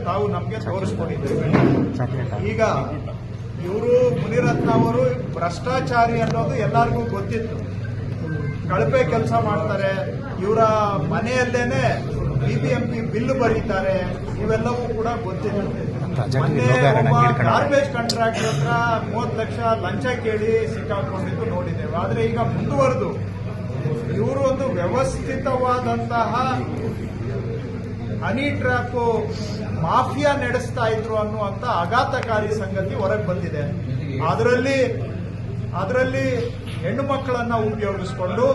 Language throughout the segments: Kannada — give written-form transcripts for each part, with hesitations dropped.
ತಾವು ನಮಗೆ ತೋರಿಸ್ಕೊಂಡಿದ್ದೀವಿ. ಈಗ ಇವರು ಮುನಿರತ್ನ ಅವರು ಭ್ರಷ್ಟಾಚಾರಿ ಅನ್ನೋದು ಎಲ್ಲರಿಗೂ ಗೊತ್ತಿತ್ತು. ಕಳಪೆ ಕೆಲಸ ಮಾಡ್ತಾರೆ, ಇವರ ಮನೆಯಲ್ಲೇನೆ BBMP ಬಿಲ್ ಬರೀತಾರೆ, ಇವೆಲ್ಲವೂ ಕೂಡ ಗೊತ್ತಿತ್ತು. ಮೊನ್ನೆ ಗಾರ್ಬೇಜ್ ಕಾಂಟ್ರಾಕ್ಟ್ ಹತ್ರ 30 ಲಕ್ಷ ಲಂಚ ಕೇಳಿ ಸಿಕ್ಕಾಕೊಂಡಿದ್ದು ನೋಡಿದ್ದೇವೆ. ಆದ್ರೆ ಈಗ ಮುಂದುವರೆದು ಇವರು ಒಂದು ವ್ಯವಸ್ಥಿತವಾದಂತಹ ಹನಿ ಟ್ರ್ಯಾಪ್ ಮಾಫಿಯಾ ನಡೆಸ್ತಾ ಇದ್ರು ಅನ್ನುವಂತ ಆಘಾತಕಾರಿ ಸಂಗತಿ ಹೊರಗೆ ಬಂದಿದೆ. ಅದರಲ್ಲಿ ಹೆಣ್ಣು ಮಕ್ಕಳನ್ನ ಉಪಯೋಗಿಸಿಕೊಂಡು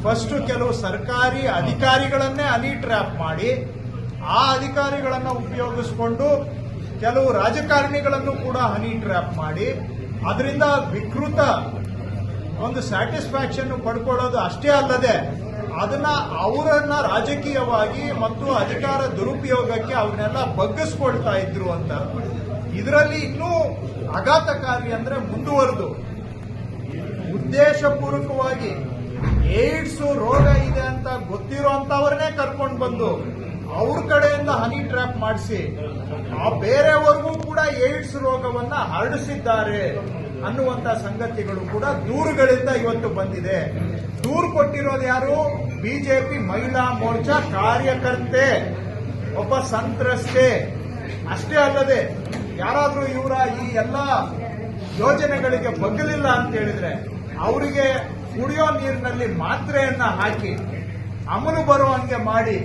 ಫಸ್ಟ್ ಕೆಲವು ಸರ್ಕಾರಿ ಅಧಿಕಾರಿಗಳನ್ನೇ ಹನಿ ಟ್ರ್ಯಾಪ್ ಮಾಡಿ, ಆ ಅಧಿಕಾರಿಗಳನ್ನ ಉಪಯೋಗಿಸಿಕೊಂಡು ಕೆಲವು ರಾಜಕಾರಣಿಗಳನ್ನು ಕೂಡ ಹನಿ ಟ್ರ್ಯಾಪ್ ಮಾಡಿ, ಅದರಿಂದ ವಿಕೃತ ಒಂದು ಸ್ಯಾಟಿಸ್ಫ್ಯಾಕ್ಷನ್ ಪಡ್ಕೊಳ್ಳೋದು ಅಷ್ಟೇ ಅಲ್ಲದೆ ಅವರನ್ನ ರಾಜಕೀಯವಾಗಿ ಮತ್ತು ಅಧಿಕಾರ ದುರುಪಯೋಗಕ್ಕೆ ಅವನ್ನೆಲ್ಲ ಬಗ್ಗಿಸ್ಕೊಳ್ತಾ ಇದ್ರು ಅಂತ. ಇದರಲ್ಲಿ ಇನ್ನೂ ಆಘಾತಕಾರಿ ಅಂದ್ರೆ ಮುಂದುವರೆದು ಉದ್ದೇಶಪೂರ್ವಕವಾಗಿ ಏಡ್ಸ್ ರೋಗ ಇದೆ ಅಂತ ಗೊತ್ತಿರೋಂತವ್ರನ್ನೇ ಕರ್ಕೊಂಡು ಬಂದು ಅವ್ರ ಕಡೆಯಿಂದ ಹನಿ ಟ್ರ್ಯಾಪ್ ಮಾಡಿಸಿ ಆ ಬೇರೆಯವರೆಗೂ ಕೂಡ ಏಡ್ಸ್ ರೋಗವನ್ನ ಹರಡಿಸಿದ್ದಾರೆ ಅನ್ನುವಂತ ಸಂಗತಿಗಳು ಕೂಡ ದೂರುಗಳಿಂದ ಇವತ್ತು ಬಂದಿದೆ. ದೂರು ಕೊಟ್ಟಿರೋದು ಯಾರು? ಬಿಜೆಪಿ ಮಹಿಳಾ ಮೋರ್ಚಾ ಕಾರ್ಯಕರ್ತೆ, ಒಬ್ಬ ಸಂತ್ರಸ್ತೆ. ಅಷ್ಟೇ ಅಲ್ಲದೆ ಯಾರಾದ್ರೂ ಇವರ ಈ ಎಲ್ಲ ಯೋಜನೆಗಳಿಗೆ ಬಗ್ಗಲಿಲ್ಲ ಅಂತ ಹೇಳಿದ್ರೆ ಅವರಿಗೆ ಕುಡಿಯೋ ನೀರಿನಲ್ಲಿ ಮಾತ್ರೆಯನ್ನ ಹಾಕಿ ಅಮಲು ಬರುವಂಗೆ ಮಾಡಿ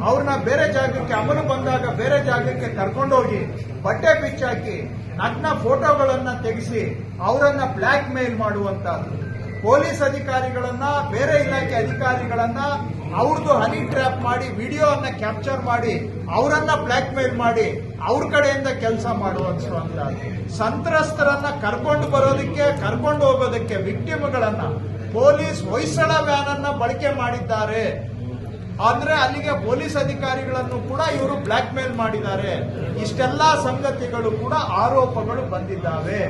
ಅವ್ರನ್ನ ಬೇರೆ ಜಾಗಕ್ಕೆ, ಅಮಲು ಬಂದಾಗ ಬೇರೆ ಜಾಗಕ್ಕೆ ಕರ್ಕೊಂಡೋಗಿ ಬಟ್ಟೆ ಬಿಚ್ಚಾಕಿ ನಗ್ನ ಫೋಟೋಗಳನ್ನ ತೆಗೆಸಿ ಅವರನ್ನ ಬ್ಲಾಕ್ ಮೇಲ್ ಮಾಡುವಂತಹದ್ದು. ಪೊಲೀಸ್ ಅಧಿಕಾರಿಗಳನ್ನ, ಬೇರೆ ಇಲಾಖೆ ಅಧಿಕಾರಿಗಳನ್ನ ಅವ್ರದ್ದು ಹನಿ ಟ್ರ್ಯಾಪ್ ಮಾಡಿ ವಿಡಿಯೋವನ್ನ ಕ್ಯಾಪ್ಚರ್ ಮಾಡಿ ಅವರನ್ನ ಬ್ಲಾಕ್ ಮೇಲ್ ಮಾಡಿ ಅವ್ರ ಕಡೆಯಿಂದ ಕೆಲಸ ಮಾಡುವಂತಹದ್ದು. ಸಂತ್ರಸ್ತರನ್ನ ಕರ್ಕೊಂಡು ಬರೋದಕ್ಕೆ, ಕರ್ಕೊಂಡು ಹೋಗೋದಕ್ಕೆ ವಿಕ್ಟಿಮ್ಗಳನ್ನ ಪೊಲೀಸ್ ಹೊಯ್ಸಳ ವ್ಯಾನ್ ಅನ್ನ ಬಳಕೆ ಮಾಡಿದ್ದಾರೆ. ಅಂದ್ರೆ ಅಲ್ಲಿಗೆ ಪೊಲೀಸ್ ಅಧಿಕಾರಿಗಳನ್ನು ಕೂಡ ಇವರು ಬ್ಲಾಕ್ ಮೇಲ್ ಮಾಡಿದ್ದಾರೆ. ಇಷ್ಟೆಲ್ಲಾ ಸಂಗತಿಗಳು ಕೂಡ ಆರೋಪಗಳು ಬಂದಿದ್ದಾವೆ.